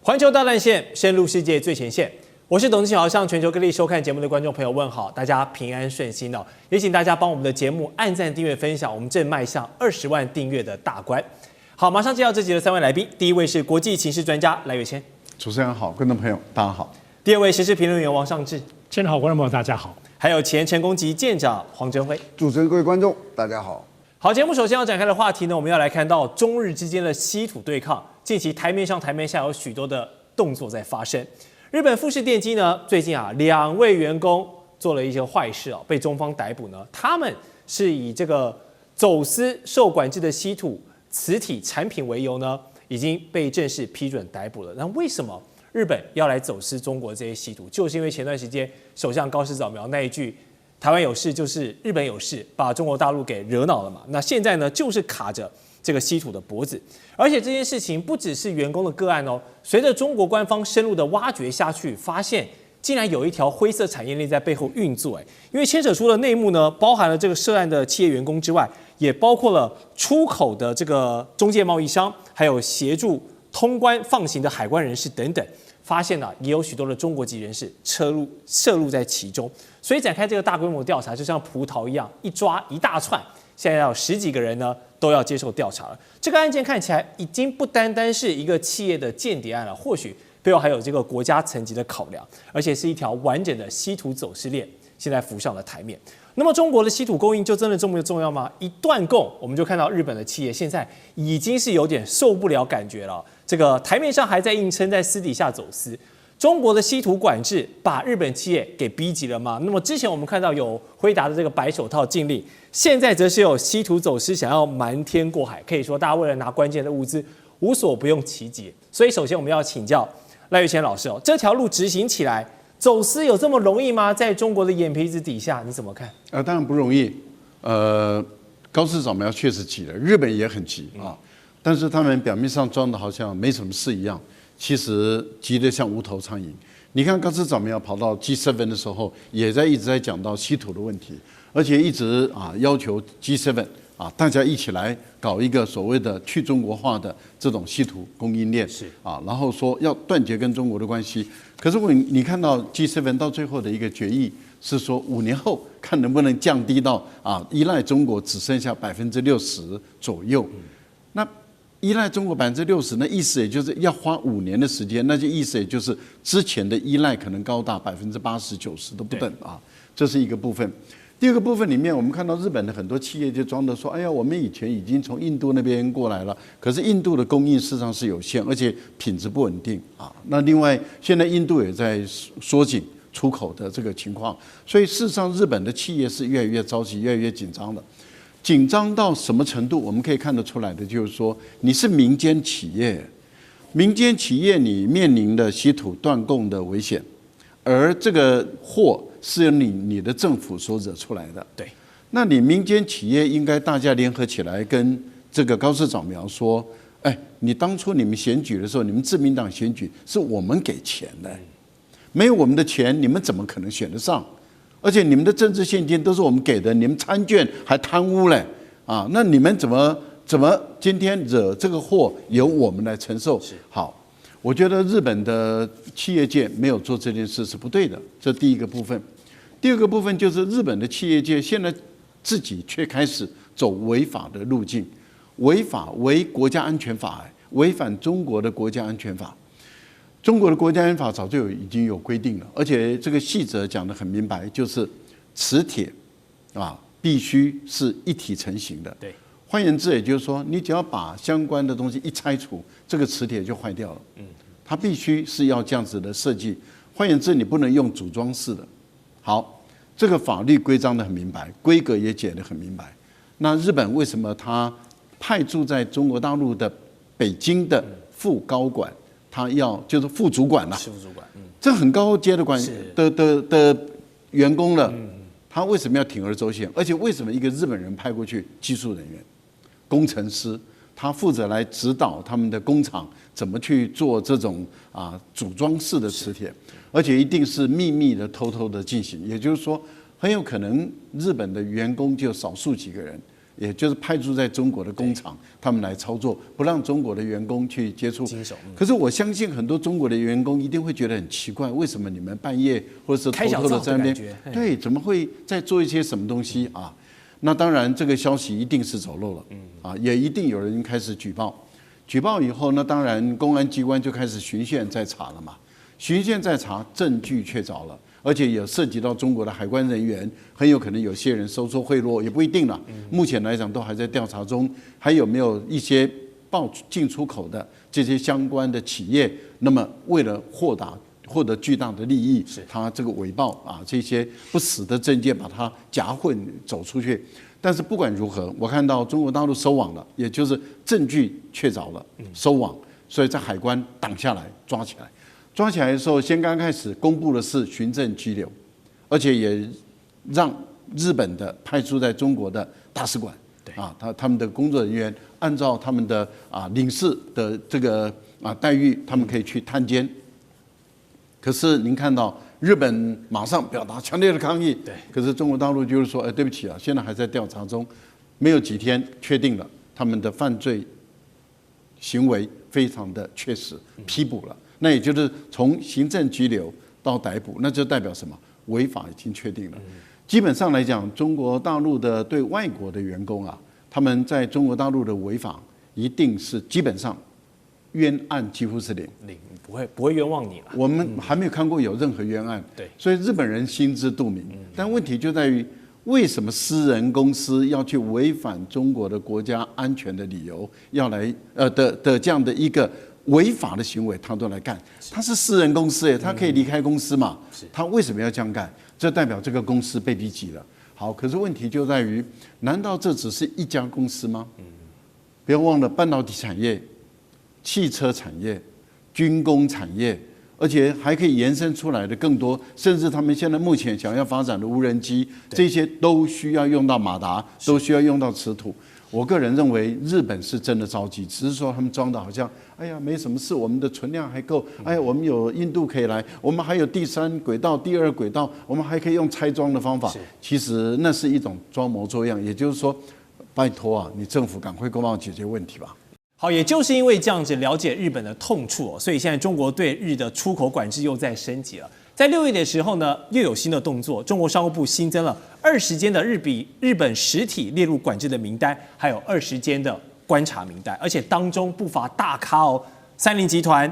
環球大戰線，深入世界最前線。我是董志豪，向全球各地收看節目的觀眾朋友問好，大家平安順心哦。也請大家幫我們的節目按讚、訂閱、分享，我們正邁向20萬訂閱的大關。好，馬上介紹這集的3位來賓。第一位是國際情勢專家賴岳謙，主持人好，觀眾朋友大家好。第二位時事評論員王尚志，千好，觀眾朋友大家好。還有前成功級艦長黃鎮輝，主持人各位觀眾大家好。好，節目首先要展開的話題呢，我們要來看到中日之間的稀土對抗，近期台面上台面下有許多的動作在發生。日本富士電機呢，最近2位員工做了一些壞事哦，被中方逮捕呢。他們是以這個走私受管制的稀土磁體產品為由呢，已經被正式批准逮捕了。那為什麼日本要來走私中國這些稀土？就是因為前段時間首相高市早苗那一句“台灣有事就是日本有事”，把中國大陸給惹惱了嘛。那現在呢，就是卡着這個稀土的脖子，而且這件事情不只是員工的個案哦。隨着中國官方深入的挖掘下去，發現竟然有一條灰色產業鏈在背後運作。因為牽扯出的內幕呢，包含了這個涉案的企業員工之外，也包括了出口的這個中介貿易商，還有協助通關放行的海關人士等等。發現也有許多的中國籍人士涉入在其中，所以展開這個大規模調查，就像葡萄一樣，一抓一大串。現在有10幾個人呢，都要接受調查了。這個案件看起來已經不單單是一個企業的間諜案了，或許背後還有這個國家層級的考量，而且是一條完整的稀土走私鏈，現在浮上了台面。那麼中國的稀土供應就真的這麼重要嗎？一斷供，我們就看到日本的企業現在已經是有點受不了感覺了。這個台面上還在硬撐，在私底下走私。中國的稀土管制把日本企業給逼急了嗎？那麼之前我們看到有輝達的這個白手套禁令，現在則是有稀土走私想要瞞天過海，可以說大家為了拿關鍵的物資無所不用其極。所以首先我們要請教賴岳謙老師哦，這條路執行起來，走私有這麼容易嗎？在中國的眼皮子底下，你怎麼看？當然不容易。高市早苗確實急了，日本也很急啊。但是他們表面上裝的好像沒什麼事一樣，其實急得像無頭蒼蠅。你看高市早苗跑到 G7 的時候，也一直在講到稀土的問題，而且一直要求 G7 大家一起來搞一個所謂的去中國化的這種稀土供應鏈，然後說要斷絕跟中國的關係。可是你看到 G7 到最後的一個決議是說5年後看能不能降低到依賴中國只剩下60%左右。那依賴中國60%，那意思也就是要花5年的時間，那就意思也就是之前的依賴可能高達80%、90%都不等啊。這是一個部分。第二個部分裡面，我們看到日本的很多企業就裝的說：“哎呀，我們以前已經從印度那邊過來了，可是印度的供應事實上是有限，而且品質不穩定啊。”那另外，現在印度也在縮緊出口的這個情況，所以事實上日本的企業是越來越着急、越來越緊張的。緊張到什麼程度？我們可以看得出來的，就是說你是民間企業，民間企業你面臨的稀土斷供的危險，而這個禍是由你的政府所惹出來的。對，那你民間企業應該大家聯合起來跟這個高市早苗說：“哎，你當初你們選舉的時候，你們自民黨選舉是我們給錢的，沒有我們的錢，你們怎麼可能選得上？”而且你們的政治獻金都是我們給的，你們參券還貪污嘞啊！那你們怎麼今天惹這個禍由我們來承受？好，我覺得日本的企業界沒有做這件事是不對的，這第一個部分。第二個部分就是日本的企業界現在自己卻開始走違法的路徑，違國家安全法，違反中國的國家安全法。中國的國家安全法早就已經有規定了，而且這個細則講得很明白，就是磁鐵必須是一體成型的。對，換言之，也就是說，你只要把相關的東西一拆除，這個磁鐵就壞掉了。它必須是要這樣子的設計。換言之，你不能用組裝式的。好，這個法律規章得很明白，規格也解得很明白。那日本為什麼他派駐在中國大陸的北京的副高管？他就是副主管了，是副主管，這很高階的員工了，他為什麼要鋌而走險？而且為什麼一個日本人派過去技術人員、工程師，他負責來指導他們的工廠怎麼去做這種組裝式的磁鐵，而且一定是秘密的、偷偷的進行。也就是說，很有可能日本的員工就少數幾個人，也就是派駐在中國的工廠，他們來操作，不讓中國的員工去接觸。可是我相信很多中國的員工一定會覺得很奇怪，為什麼你們半夜或者是偷偷的在那邊，對，怎麼會在做一些什麼東西啊？那當然，這個消息一定是走漏了，啊，也一定有人開始舉報。舉報以後，那當然公安機關就開始循線在查了嘛。循線在查，證據確鑿了，而且也涉及到中國的海關人員，很有可能有些人收受賄賂，也不一定了。目前來講，都還在調查中，還有沒有一些報進出口的這些相關的企業？那麼為了獲得巨大的利益，他這個偽報啊，這些不實的證件把它夾混走出去。但是不管如何，我看到中國大陸收網了，也就是證據確鑿了，收網，所以在海關擋下來，抓起来。抓起來的時候，先剛開始公布的是行政拘留，而且也讓日本的派駐在中國的大使館，他們的工作人員按照他們的領事的這個待遇，他們可以去探監。可是您看到日本馬上表達強烈的抗議，可是中國大陸就是說，對不起啊，現在還在調查中，沒有幾天確定了他們的犯罪行為非常的確實，批捕了。那也就是從行政拘留到逮捕，那就代表什麼？違法已經確定了。基本上來講，中國大陸的對外國的員工啊，他們在中國大陸的違法一定是基本上冤案幾乎是零，不會冤枉你了。我們還沒有看過有任何冤案，所以日本人心知肚明。但問題就在於，為什麼私人公司要去違反中國的國家安全的理由，要來的這樣的一個違法的行為，他都來幹？他是私人公司，他可以離開公司嘛？他為什麼要這樣幹？這代表這個公司被逼急了。好，可是問題就在於，難道這只是一家公司嗎？不要忘了半導體產業、汽車產業、軍工產業，而且還可以延伸出來的更多，甚至他們現在目前想要發展的無人機，這些都需要用到馬達，都需要用到磁土。我個人認為日本是真的着急，只是說他們裝的好像，哎呀沒什麼事，我們的存量還夠，哎呀我們有印度可以來，我們還有第3軌道、第2軌道，我們還可以用拆裝的方法。其實那是一種裝模作樣，也就是說，拜託啊，你政府趕快給我們解決問題吧。好，也就是因為這樣子了解日本的痛處，所以現在中國對日的出口管制又在升級了。在6月的時候呢，又有新的動作，中國商務部新增了20間的日本實體列入管制的名單，還有20間的觀察名單，而且當中不乏大咖哦，三菱集團、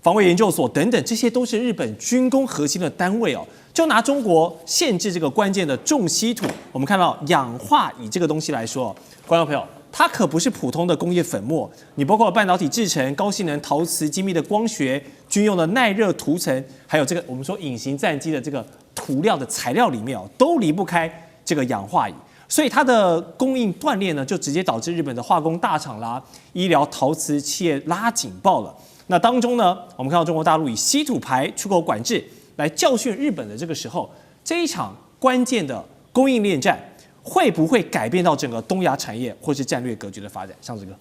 防衛研究所等等，這些都是日本軍工核心的單位哦。就拿中國限制这個關鍵的重稀土，我們看到氧化鋰這個東西來說，觀眾朋友，它可不是普通的工業粉末，你包括半導體製程、高性能陶瓷、精密的光學、軍用的耐熱塗層，還有這個我們說隱形戰機的這個塗料的材料裡面哦，都離不開這個氧化鋰，所以它的供應斷裂呢，就直接導致日本的化工大廠啦、醫療陶瓷企業拉警報了。那當中呢，我們看到中國大陸以稀土牌出口管制來教訓日本的這個時候，這一場關鍵的供應鏈戰會不會改變到整個東亞產業或是戰略格局的發展？上志哥，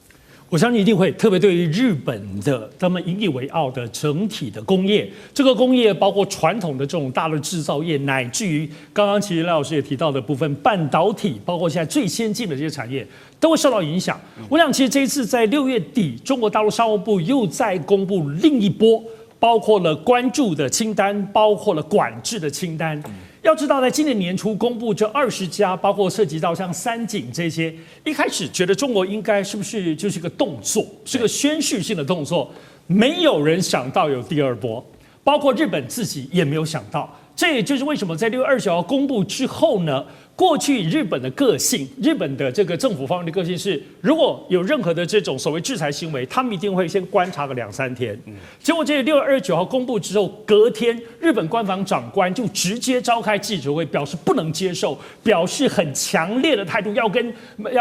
我相信一定會，特別對於日本的他們引以為傲的整體的工業，這個工業包括傳統的這種大的製造業，乃至於剛剛其實賴老師也提到的部分，半導體，包括現在最先進的這些產業，都會受到影響。我想，其實這一次在6月底，中國大陸商務部又在公布另一波，包括了關注的清單，包括了管制的清單。要知道，在今年年初公布這20家，包括涉及到像三井這些，一開始覺得中國應該是不是就是個動作，是個宣示性的動作，沒有人想到有第2波，包括日本自己也沒有想到。這也就是為什麼在6月29號公布之後呢，過去日本的個性，日本的這個政府方面的個性是，如果有任何的這種所謂制裁行為，他們一定會先觀察個2-3天。結果這6月29號公布之後，隔天日本官房長官就直接召開記者會，表示不能接受，表示很強烈的態度要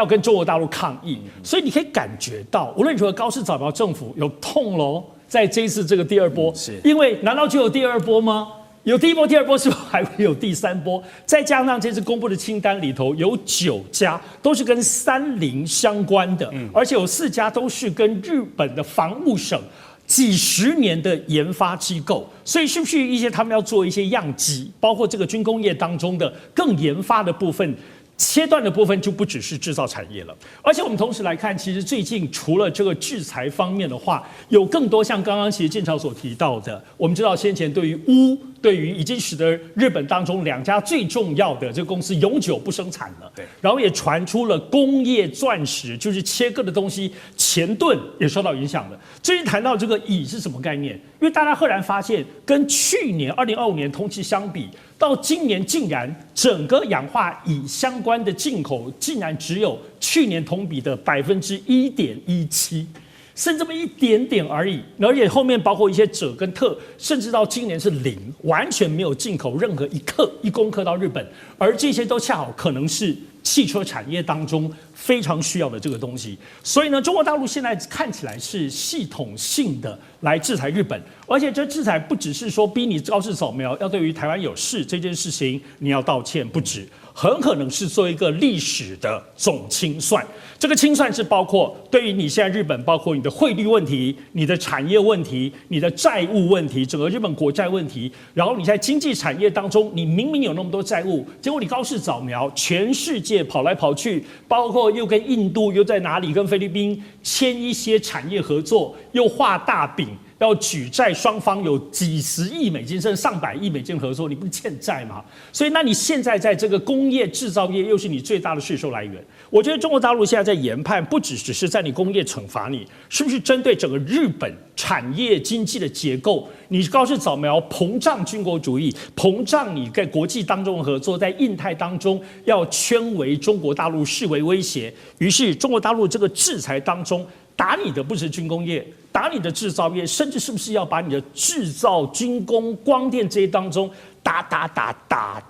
跟中國大陸抗議。所以你可以感覺到，無論如何，高市早苗政府有痛嘍，在這一次這個第2波，因為難道只有第2波嗎？有第1波、第2波，是不是還會有第3波？再加上這次公布的清單裡頭有9家都是跟三菱相關的，而且有4家都是跟日本的防務省幾十年的研發機構，所以是不是一些他們要做一些樣機，包括這個軍工業當中的更研發的部分？切斷的部分就不只是制造產業了，而且我們同時來看，其實最近除了這個制裁方面的話，有更多像剛剛其實建昌所提到的，我們知道先前對於對於已經使得日本當中2家最重要的這個公司永久不生產了，對，然後也傳出了工業鑽石，就是切割的東西，前盾也受到影響了。至於談到這個鋰是什麼概念？因為大家赫然發現，跟去年2025年同期相比，到今年竟然整個氧化鋰相關的進口竟然只有去年同比的1.17%。剩這麼一點點而已，而且後面包括一些鍺跟鉈，甚至到今年是0，完全沒有進口任何1公克到日本，而這些都恰好可能是汽車產業當中非常需要的這個東西。所以呢，中國大陸現在看起來是系統性的來制裁日本，而且這制裁不只是說逼你高市早苗要對於台灣有事這件事情你要道歉，不止。很可能是做一個歷史的總清算，這個清算是包括對於你現在日本，包括你的匯率問題、你的產業問題、你的債務問題、整個日本國債問題，然後你在經濟產業當中，你明明有那麼多債務，結果你高市早苗，全世界跑來跑去，包括又跟印度又在哪裡跟菲律賓簽一些產業合作，又畫大餅。要舉債，雙方有幾十億美金甚至上百億美金合作，你不是欠債嗎？所以，那你現在在這個工業製造業又是你最大的稅收來源。我覺得中國大陸現在在研判，不只是在你工業懲罰你，是不是針對整個日本產業經濟的結構？你高市早苗膨脹軍國主義，膨脹你在國際當中的合作，在印太當中要圈圍中國大陸視為威脅，於是中國大陸這個制裁當中。打你的不是軍工業，打你的製造業，甚至是不是要把你的製造、軍工、光電這些當中打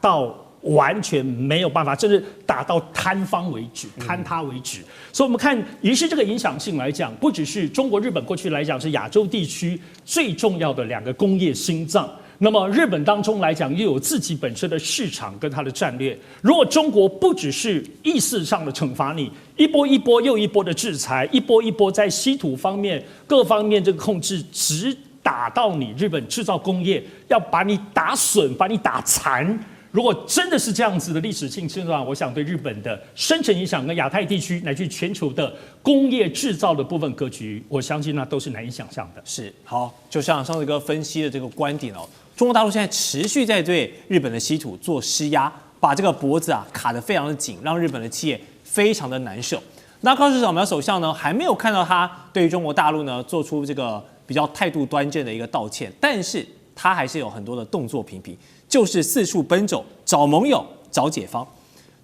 到完全沒有辦法，甚至打到坍方為止、坍塌為止。所以，我們看，於是這個影響性來講，不只是中國、日本過去來講是亞洲地區最重要的2個工業心臟。那麼日本當中來講，又有自己本身的市場跟它的戰略。如果中國不只是意識上的懲罰你，一波一波又一波的制裁，一波一波在稀土方面各方面這個控制，直打到你日本製造工業，要把你打損，把你打殘。如果真的是這樣子的歷史性清算，我想對日本的深層影響跟亞太地區乃至全球的工業製造的部分格局，我相信那都是難以想象的。是，好，就像上次哥分析的這個觀點哦，中國大陸現在持續在對日本的稀土做施壓，把這個脖子卡得非常的緊，讓日本的企業非常的難受。那高市早苗首相呢，還沒有看到他對於中國大陸呢做出這個比較態度端正的一個道歉，但是他還是有很多的動作频頻，就是四處奔走，找盟友，找解方。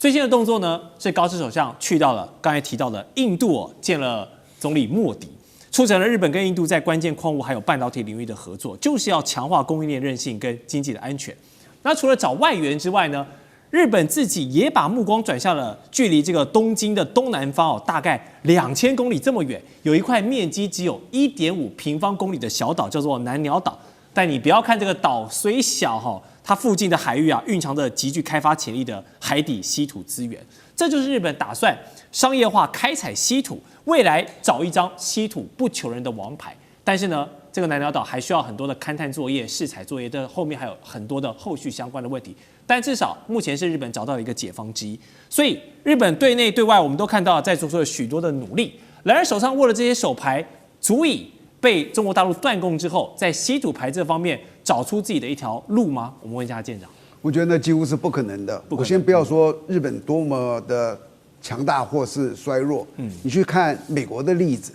最新的動作呢，是高市首相去到了剛才提到的印度見了總理莫迪，促成了日本跟印度在關鍵礦物還有半導體領域的合作，就是要強化供應鏈韌性跟經濟的安全。那除了找外援之外呢，日本自己也把目光轉向了距離這個東京的東南方大概2000公里這麼遠，有一塊面積只有1.5平方公里的小島，叫做南鳥島。但你不要看這個島雖小它附近的海域蘊藏着極具開發潛力的海底稀土資源。這就是日本打算商業化開採稀土，未來找一張稀土不求人的王牌。但是呢，這個南鳥島還需要很多的勘探作業、試採作業，這後面還有很多的後續相關的問題。但至少目前是日本找到了一個解方之一。所以日本對內對外，我們都看到在做出了許多的努力。然而手上握了這些手牌，足以被中國大陸斷供之後，在稀土牌這方面找出自己的一條路嗎？我們問一下艦長。我覺得那幾乎是不可能的。我先不要說日本多麼的強大或是衰弱，你去看美國的例子。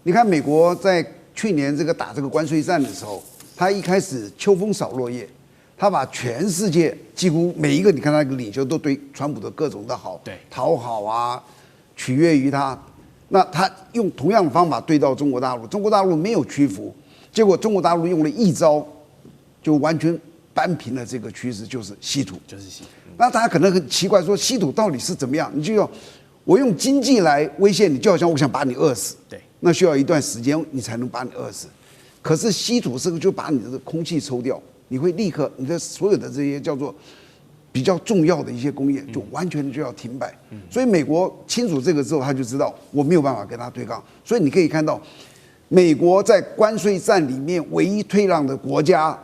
你看美國在去年打這個關稅戰的時候，他一開始秋風掃落葉，他把全世界幾乎每一個你看他的領袖都對川普的各種的好，討好啊，取悅於他。那他用同樣的方法對到中國大陸，中國大陸沒有屈服，結果中國大陸用了一招，就完全扳平了這個趨勢，就是稀土。那大家可能很奇怪，說稀土到底是怎麼樣？你就要我用經濟來威脅你，就好像我想把你餓死，那需要一段時間你才能把你餓死。可是稀土這個就把你的空氣抽掉，你會立刻你的所有的這些叫做比較重要的一些工業就完全就要停擺。所以美國清楚這個之後，他就知道我沒有辦法跟他對抗。所以你可以看到，美國在關稅戰裡面唯一退讓的國家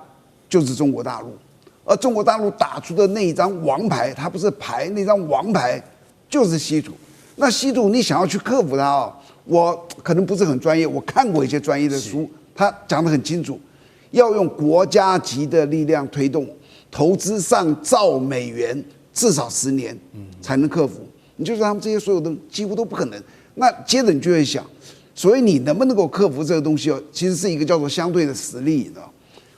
就是中國大陸，而中國大陸打出的那一張王牌，它不是牌，那張王牌就是稀土。那稀土你想要去克服它哦，我可能不是很專業，我看過一些專業的書，他講得很清楚，要用國家級的力量推動，投資上兆美元，至少10年才能克服。你就說他們這些所有的幾乎都不可能。那接着你就會想，所以你能不能夠克服這個東西哦，其實是一個叫做相對的實力，你知道。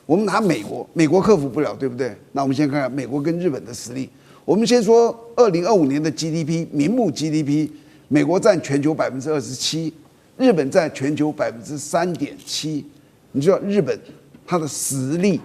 我們拿美國，美國克服不了，对不對？那我們先看看美國跟日本的實力。我們先說2025年的 GDP， 名目 GDP， 美國佔全球27%，日本佔全球3.7%。你知道日本它的實力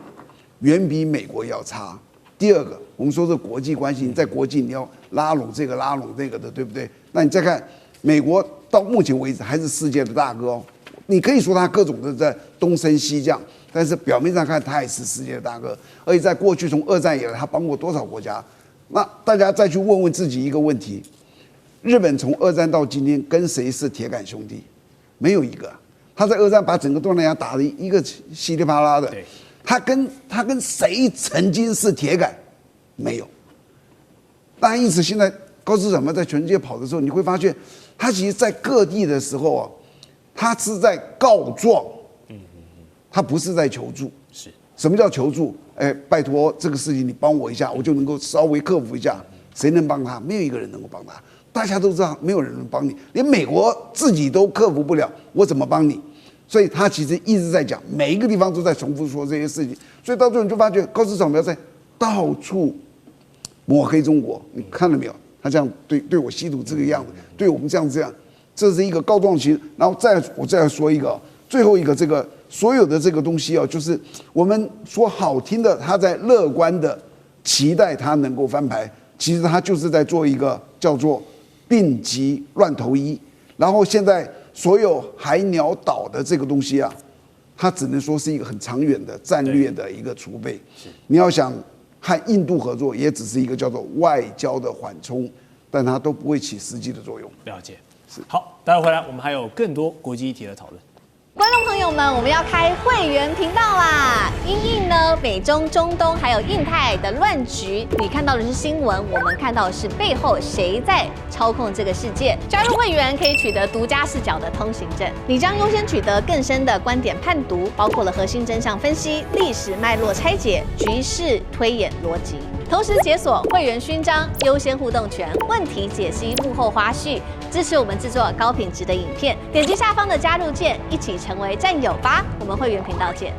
遠比美國要差。第二個，我們說這國際關係，你在國際你要拉攏這個拉攏那個的，對不對？那你再看美國到目前為止還是世界的大哥哦，你可以說它各種的在東升西降。但是表面上看，他也是世界的大哥，而且在過去從二戰以來，他幫過多少國家？那大家再去問問自己一個問題：日本從二戰到今天跟誰是鐵桿兄弟？沒有一個。他在二戰把整個東南亞打得一個稀里啪啦的，他跟誰曾經是鐵桿？沒有。當然，因此現在高市長在全世界跑的時候，你會發現，他其實在各地的時候啊，他是在告狀。他不是在求助，是什麼叫求助？哎，拜託這個事情你幫我一下，我就能夠稍微克服一下。誰能幫他？沒有一個人能夠幫他。大家都知道，沒有人能幫你，連美國自己都克服不了，我怎麼幫你？所以他其實一直在講，每一個地方都在重複說這些事情。所以到最後你就發覺，高市早苗在到處抹黑中國。你看了沒有？他這樣對我稀土這個樣子，對我們這樣，這是一個告狀期。然後我再說一個，最後一個這個。所有的這個東西啊，就是我們說好聽的，他在樂觀的期待他能夠翻牌，其實他就是在做一個叫做病急亂投醫。然後現在所有海鳥島的這個東西啊，它只能說是一個很長遠的戰略的一個儲備。你要想和印度合作，也只是一個叫做外交的緩衝，但它都不會起實際的作用。了解，是好。待會回來，我們還有更多國際議題的討論。觀眾朋友們，我們要開會員頻道啦！因應呢美中、中東還有印太的亂局，你看到的是新聞，我們看到的是背後誰在操控這個世界。加入會員可以取得獨家視角的通行證，你將優先取得更深的觀點判讀，包括了核心真相分析、歷史脈絡拆解、局勢推演邏輯。同時解鎖會員勳章、優先互動權、問題解析、幕後花絮，支持我們制作高品質的影片。點擊下方的加入鍵，一起成為戰友吧！我們會員頻道見。